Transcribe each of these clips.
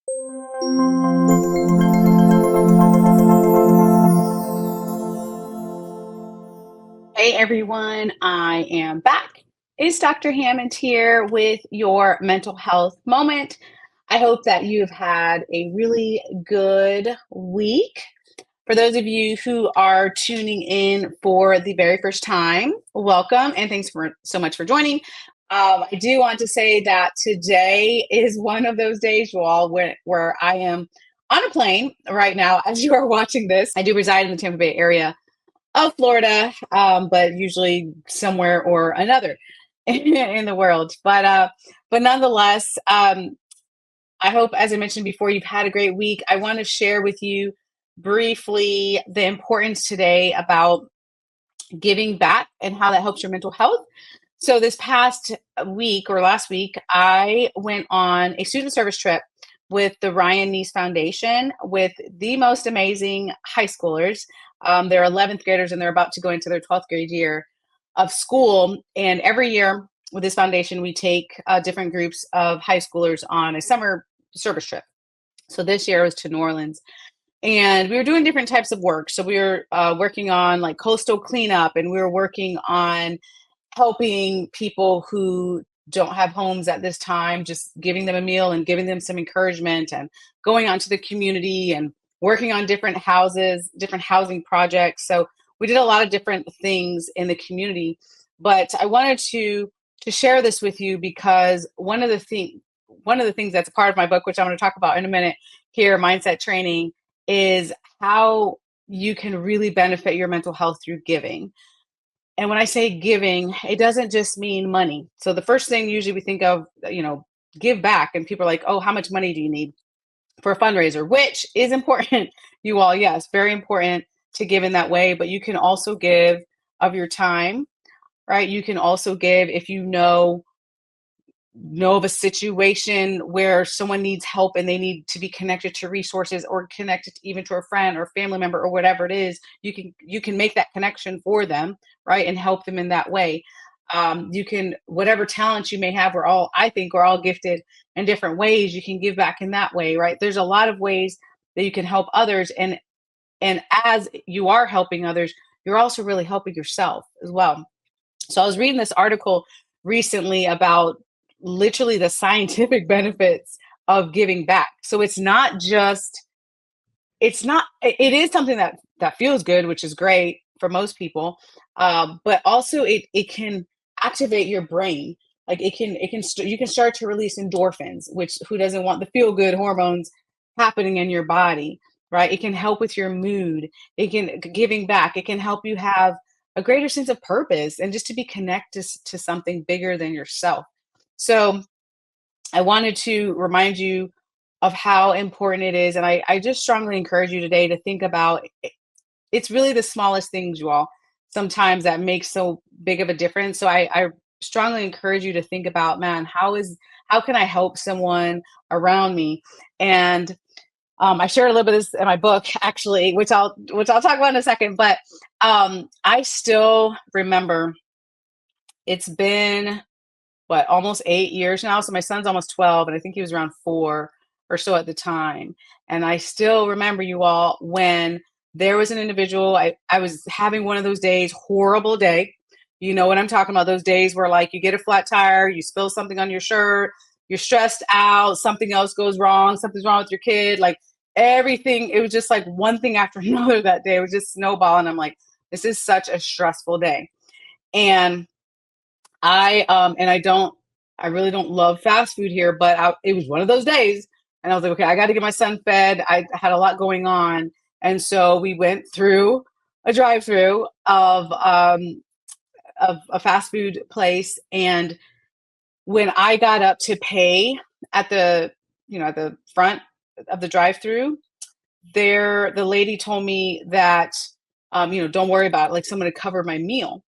Hey everyone, I am back. It's Dr. Hammond here with your mental health moment. I hope that you've had a really good week. For those of you who are tuning in for the very first time, welcome and thanks so much for joining. I do want to say that today is one of those days, you all, where I am on a plane right now as you are watching this. I do reside in the Tampa Bay area of Florida, but usually somewhere or another in the world. But nonetheless, I hope, as I mentioned before, you've had a great week. I want to share with you briefly the importance today about giving back and how that helps your mental health. So this past week or last week, I went on a student service trip with the Ryan Neese Foundation with the most amazing high schoolers. They're 11th graders and they're about to go into their 12th grade year of school. And every year with this foundation, we take different groups of high schoolers on a summer service trip. So this year was to New Orleans. And we were doing different types of work. So we were working on like coastal cleanup, and we were working on helping people who don't have homes at this time, just giving them a meal and giving them some encouragement, and going out to the community and working on different houses, different housing projects. So we did a lot of different things in the community. But I wanted to share this with you because one of the things that's a part of my book, which I'm going to talk about in a minute here, mindset training, is how you can really benefit your mental health through giving. And when I say giving, it doesn't just mean money. So the first thing usually we think of, give back, and people are like, "Oh, how much money do you need for a fundraiser?" Which is important, you all. Yes, very important to give in that way. But you can also give of your time, right? You can also give if you know of a situation where someone needs help and they need to be connected to resources or connected even to a friend or family member or whatever it is. You can make that connection for them, right, and help them in that way. You can, whatever talents you may have, we're all gifted in different ways. You can give back in that way, right? There's a lot of ways that you can help others, and as you are helping others, you're also really helping yourself as well. So I was reading this article recently about literally the scientific benefits of giving back. So it is something that feels good, which is great for most people. But also it can activate your brain. Like you can start to release endorphins, which who doesn't want the feel good hormones happening in your body, right? It can help with your mood. Giving back, it can help you have a greater sense of purpose and just to be connected to something bigger than yourself. So I wanted to remind you of how important it is. And I just strongly encourage you today to think about it's really the smallest things, you all, sometimes that makes so big of a difference. So I strongly encourage you to think about, man, how can I help someone around me? And I shared a little bit of this in my book, actually, which I'll talk about in a second. But I still remember it's been almost 8 years now. So my son's almost 12, and I think he was around 4 or so at the time. And I still remember, you all, when there was an individual, I was having one of those days, horrible day. You know what I'm talking about, those days where like you get a flat tire, you spill something on your shirt, you're stressed out, something else goes wrong, something's wrong with your kid, like everything. It was just like one thing after another that day. It was just snowballing. I'm like, this is such a stressful day. And I really don't love fast food here, but it was one of those days, and I was like, okay, I got to get my son fed. I had a lot going on, and so we went through a drive-through of a fast food place, and when I got up to pay at the front of the drive-through, the lady told me that don't worry about it, like someone had covered my meal,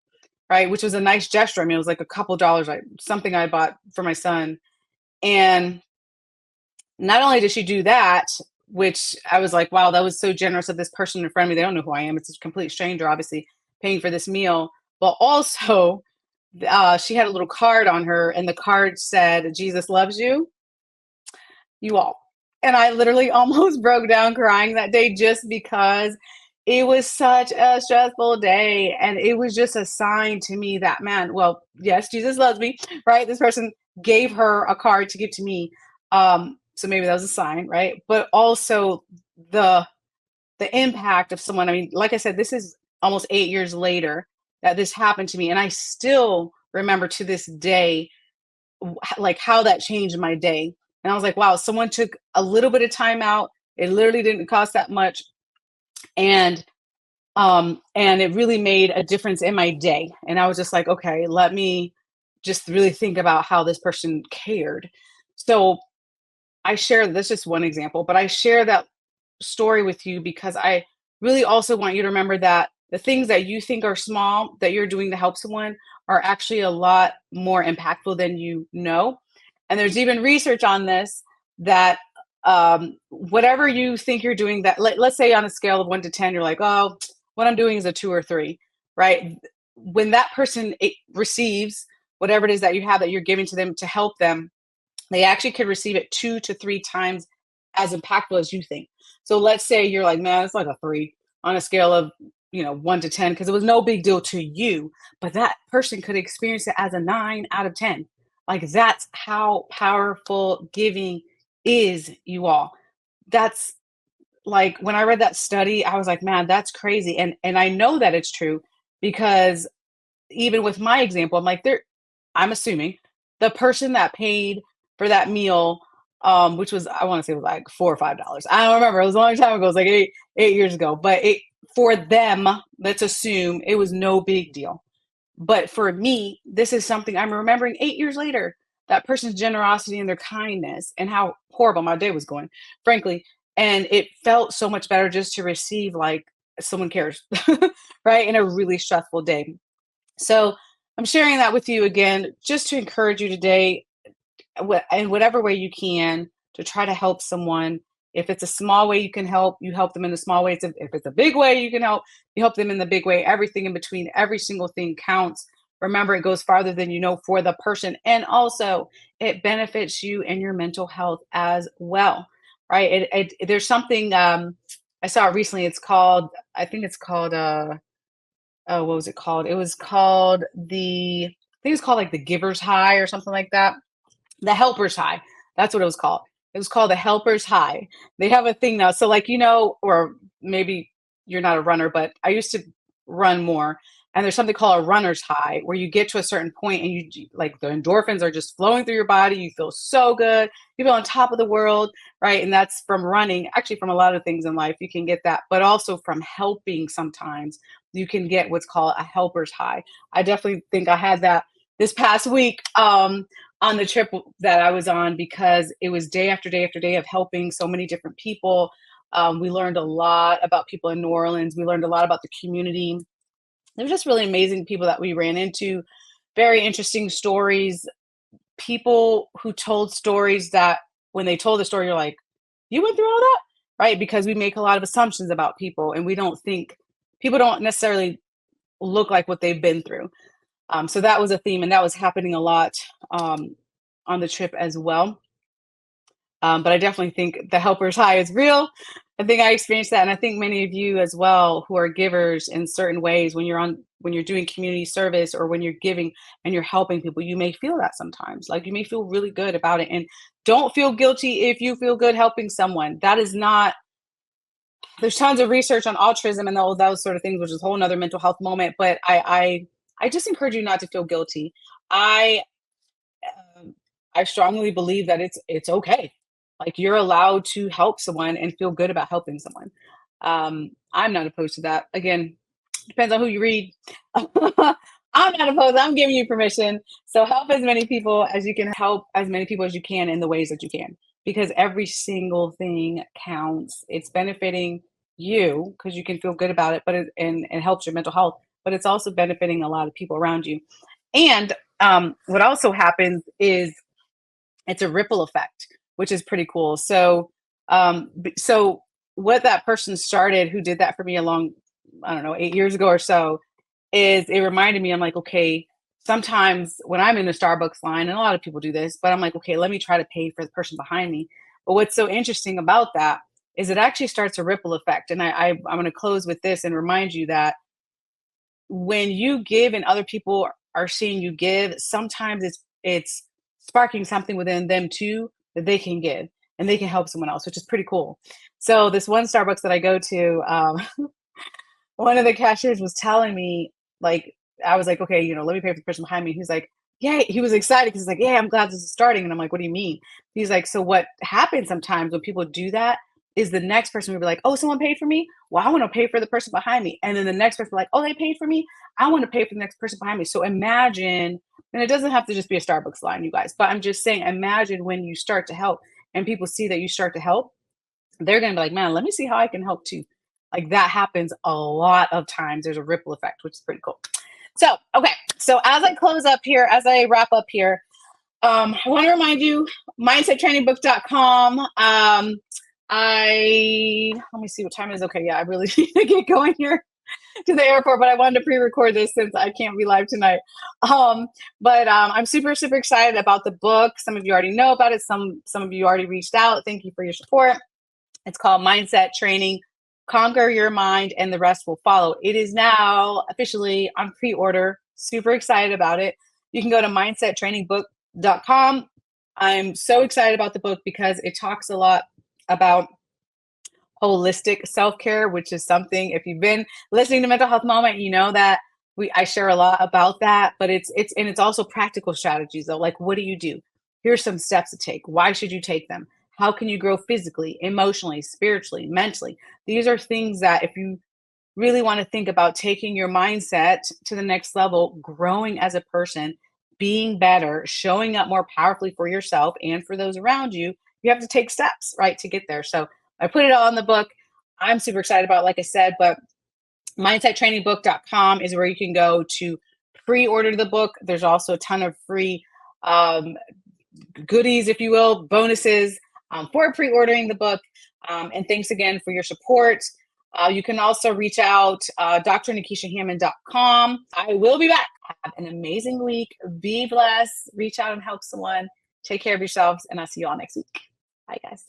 right? Which was a nice gesture. I mean, it was like a couple dollars, like something I bought for my son. And not only did she do that, which I was like, wow, that was so generous of this person in front of me. They don't know who I am. It's a complete stranger, obviously, paying for this meal. But also, she had a little card on her, and the card said, "Jesus loves you." You all. And I literally almost broke down crying that day just because it was such a stressful day. And it was just a sign to me that, man, well, yes, Jesus loves me, right? This person gave her a card to give to me. So maybe that was a sign, right? But also the the impact of someone. I mean, like I said, this is almost 8 years later that this happened to me. And I still remember to this day like how that changed my day. And I was like, wow, someone took a little bit of time out. It literally didn't cost that much. And it really made a difference in my day. And I was just like, okay, let me just really think about how this person cared. So I share this, just one example, but I share that story with you because I really also want you to remember that the things that you think are small that you're doing to help someone are actually a lot more impactful than you know. And there's even research on this that whatever you think you're doing, that let's say on a scale of 1 to 10, you're like, oh, what I'm doing is a 2 or 3, right? When that person receives whatever it is that you have that you're giving to them to help them, they actually could receive it 2 to 3 times as impactful as you think. So let's say you're like, man, it's like a 3 on a scale of 1 to 10 because it was no big deal to you, but that person could experience it as a 9 out of 10. Like that's how powerful giving is, you all. That's like when I read that study, I was like, man, that's crazy. And I know that it's true because even with my example, I'm like, I'm assuming the person that paid for that meal, which was, I want to say it was like $4 or $5. I don't remember. It was a long time ago. It was like 8 years ago. But for them, let's assume it was no big deal. But for me, this is something I'm remembering 8 years later. That person's generosity and their kindness and how horrible my day was going, frankly. And it felt so much better just to receive like someone cares, right? In a really stressful day. So I'm sharing that with you again, just to encourage you today, in whatever way you can, to try to help someone. If it's a small way you can help, you help them in the small ways. If it's a big way you can help, you help them in the big way. Everything in between, every single thing counts. Remember, it goes farther than you know for the person. And also, it benefits you and your mental health as well, right? There's something I saw recently. It's called, I think it's called, oh, what was it called? It was called I think it's called like the giver's high or something like that. The helper's high. That's what it was called. It was called the helper's high. They have a thing now. So like, or maybe you're not a runner, but I used to run more. And there's something called a runner's high where you get to a certain point and like the endorphins are just flowing through your body. You feel so good. You feel on top of the world, right? And that's from running, actually from a lot of things in life. You can get that, but also from helping sometimes you can get what's called a helper's high. I definitely think I had that this past week. On the trip that I was on because it was day after day after day of helping so many different people. We learned a lot about people in New Orleans. We learned a lot about the community. They were just really amazing people that we ran into. Very interesting stories. People who told stories that when they told the story, you're like, you went through all that? Right? Because we make a lot of assumptions about people and we don't think people don't necessarily look like what they've been through. So that was a theme, and that was happening a lot on the trip as well. But I definitely think the helper's high is real. I think I experienced that, and I think many of you as well who are givers in certain ways when you're doing community service or when you're giving and you're helping people, you may feel that sometimes. Like you may feel really good about it, and don't feel guilty if you feel good helping someone. That is not. There's tons of research on altruism and all those sort of things, which is a whole nother mental health moment. But I just encourage you not to feel guilty. I um, I strongly believe that it's okay. Like you're allowed to help someone and feel good about helping someone. I'm not opposed to that. Again, depends on who you read. I'm not opposed. I'm giving you permission. So help as many people as you can. Help as many people as you can in the ways that you can, because every single thing counts. It's benefiting you because you can feel good about it, but it helps your mental health. But it's also benefiting a lot of people around you. And what also happens is it's a ripple effect, which is pretty cool. So what that person started who did that for me along, I don't know, 8 years ago or so, is it reminded me, I'm like, okay, sometimes when I'm in the Starbucks line, and a lot of people do this, but I'm like, okay, let me try to pay for the person behind me. But what's so interesting about that is it actually starts a ripple effect. And I'm going to close with this and remind you that when you give and other people are seeing you give, sometimes it's sparking something within them too that they can give and they can help someone else, which is pretty cool. So this one Starbucks that I go to, one of the cashiers was telling me, like, I was like, okay, let me pay for the person behind me. He's like, yeah, he was excited because he's like, yeah, I'm glad this is starting. And I'm like, what do you mean? He's like, so what happens sometimes when people do that is the next person will be like, oh, someone paid for me. Well, I want to pay for the person behind me. And then the next person will be like, oh, they paid for me. I want to pay for the next person behind me. So imagine, and it doesn't have to just be a Starbucks line, you guys, but I'm just saying, imagine when you start to help and people see that you start to help, they're going to be like, man, let me see how I can help too. Like that happens a lot of times. There's a ripple effect, which is pretty cool. So, okay. So as I close up here, as I wrap up here, I want to remind you, mindsettrainingbook.com. Let me see what time it is. Okay. Yeah, I really need to get going here to the airport, but I wanted to pre-record this since I can't be live tonight. I'm super, super excited about the book. Some of you already know about it. Some of you already reached out. Thank you for your support. It's called Mindset Training, Conquer Your Mind, and the Rest Will Follow. It is now officially on pre-order. Super excited about it. You can go to mindsettrainingbook.com. I'm so excited about the book because it talks a lot about holistic self-care, which is something, if you've been listening to Mental Health Moment, you know that I share a lot about that, but it's also practical strategies though. Like, what do you do? Here's some steps to take. Why should you take them? How can you grow physically, emotionally, spiritually, mentally? These are things that if you really want to think about taking your mindset to the next level, growing as a person, being better, showing up more powerfully for yourself and for those around you, you have to take steps, right, to get there. So I put it all in the book. I'm super excited about it, like I said, but mindsettrainingbook.com is where you can go to pre-order the book. There's also a ton of free goodies, if you will, bonuses for pre-ordering the book. And thanks again for your support. You can also reach out, drnekeshiahammond.com. I will be back. Have an amazing week. Be blessed. Reach out and help someone. Take care of yourselves. And I'll see you all next week. Bye, guys.